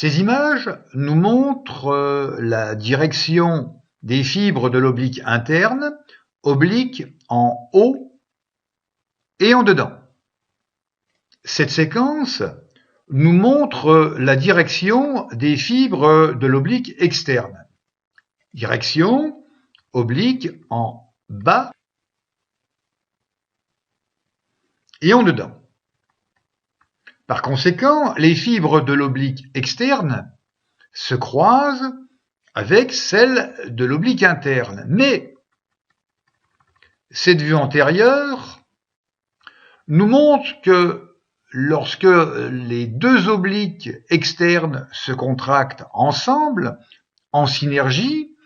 Ces images nous montrent la direction des fibres de l'oblique interne, oblique en haut et en dedans. Cette séquence nous montre la direction des fibres de l'oblique externe. Direction oblique en bas et en dedans. Par conséquent, les fibres de l'oblique externe se croisent avec celles de l'oblique interne. Mais cette vue antérieure nous montre que lorsque les deux obliques externes se contractent ensemble, en synergie,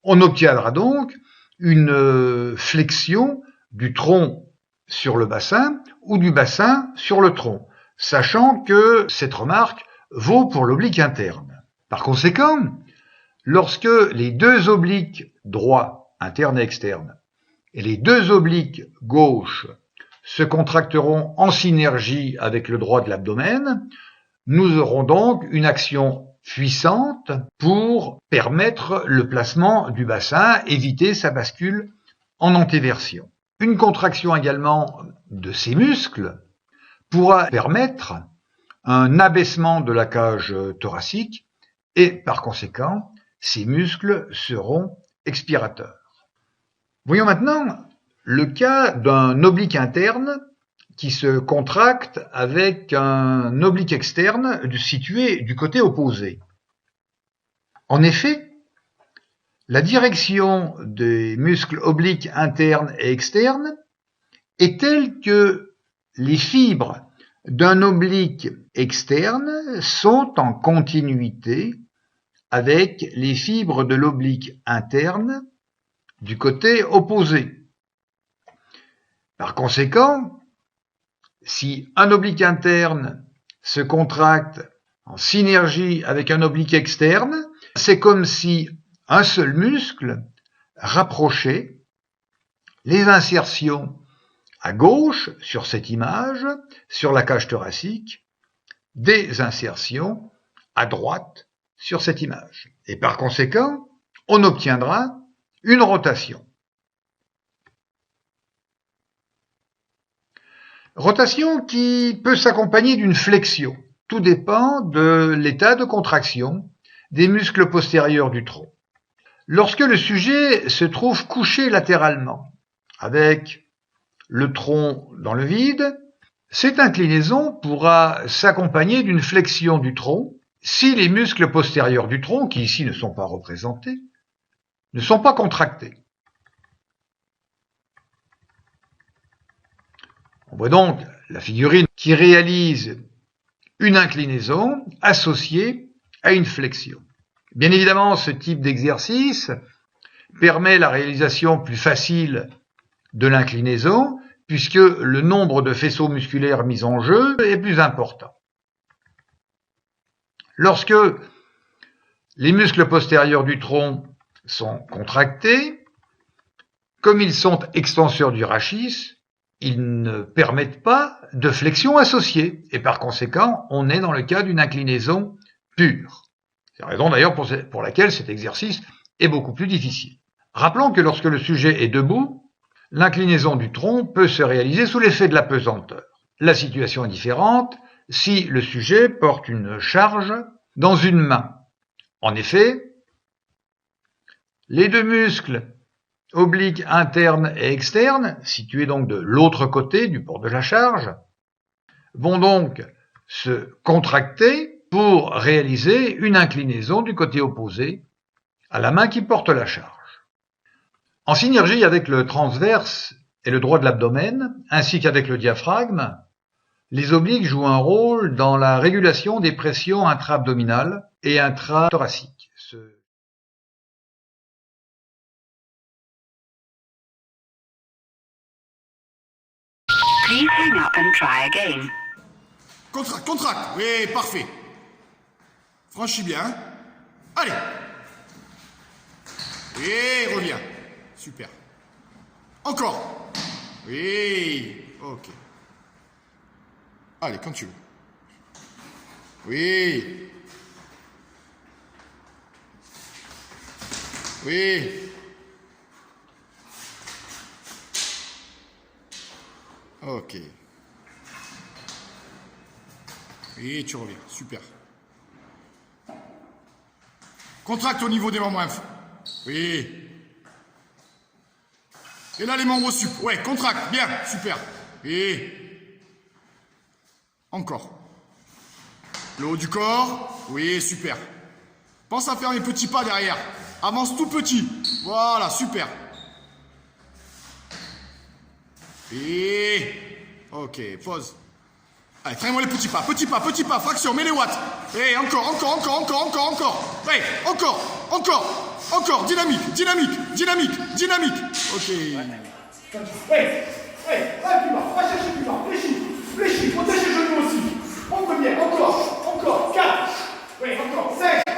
on obtiendra donc une flexion du tronc sur le bassin ou du bassin sur le tronc, sachant que cette remarque vaut pour l'oblique interne. Par conséquent, lorsque les deux obliques droits, interne et externe, et les deux obliques gauches se contracteront en synergie avec le droit de l'abdomen, nous aurons donc une action puissante pour permettre le placement du bassin, éviter sa bascule en antéversion. Une contraction également de ces muscles pourra permettre un abaissement de la cage thoracique et par conséquent, ces muscles seront expirateurs. Voyons maintenant le cas d'un oblique interne qui se contracte avec un oblique externe situé du côté opposé. En effet, la direction des muscles obliques internes et externes est telle que les fibres d'un oblique externe sont en continuité avec les fibres de l'oblique interne du côté opposé. Par conséquent, si un oblique interne se contracte en synergie avec un oblique externe, c'est comme si un seul muscle rapprochait les insertions à gauche sur cette image, sur la cage thoracique, des insertions à droite sur cette image. Et par conséquent, on obtiendra une rotation. Rotation qui peut s'accompagner d'une flexion. Tout dépend de l'état de contraction des muscles postérieurs du tronc. Lorsque le sujet se trouve couché latéralement, avec le tronc dans le vide, cette inclinaison pourra s'accompagner d'une flexion du tronc si les muscles postérieurs du tronc, qui ici ne sont pas représentés, ne sont pas contractés. On voit donc la figurine qui réalise une inclinaison associée à une flexion. Bien évidemment, ce type d'exercice permet la réalisation plus facile de l'inclinaison puisque le nombre de faisceaux musculaires mis en jeu est plus important. Lorsque les muscles postérieurs du tronc sont contractés, comme ils sont extenseurs du rachis, ils ne permettent pas de flexion associée et par conséquent, on est dans le cas d'une inclinaison pure. C'est la raison d'ailleurs pour laquelle cet exercice est beaucoup plus difficile. Rappelons que lorsque le sujet est debout, l'inclinaison du tronc peut se réaliser sous l'effet de la pesanteur. La situation est différente si le sujet porte une charge dans une main. En effet, les deux muscles obliques internes et externes, situés donc de l'autre côté du port de la charge, vont donc se contracter pour réaliser une inclinaison du côté opposé à la main qui porte la charge. En synergie avec le transverse et le droit de l'abdomen, ainsi qu'avec le diaphragme, les obliques jouent un rôle dans la régulation des pressions intra-abdominales et intra-thoraciques. Please hang up and try again. Contracte, contracte. Oui, parfait. Franchis bien. Allez. Et reviens. Super. Encore. Oui. Ok. Allez, quand tu veux. Oui. Oui. Ok. Et tu reviens. Super. Contracte au niveau des membres infs. Oui. Et là, les membres sup. Ouais, contracte. Bien. Super. Et encore. Le haut du corps. Oui, super. Pense à faire les petits pas derrière. Avance tout petit. Voilà, super. Et ok, pause. Allez, traîne-moi les petits pas, fraction, mets les watts. Et encore. Ouais, encore. Dynamique. Ok. Ouais, plus bas, va chercher plus bas, fléchis, protège les genoux aussi. On peut bien, encore, 4. Ouais, encore, 5.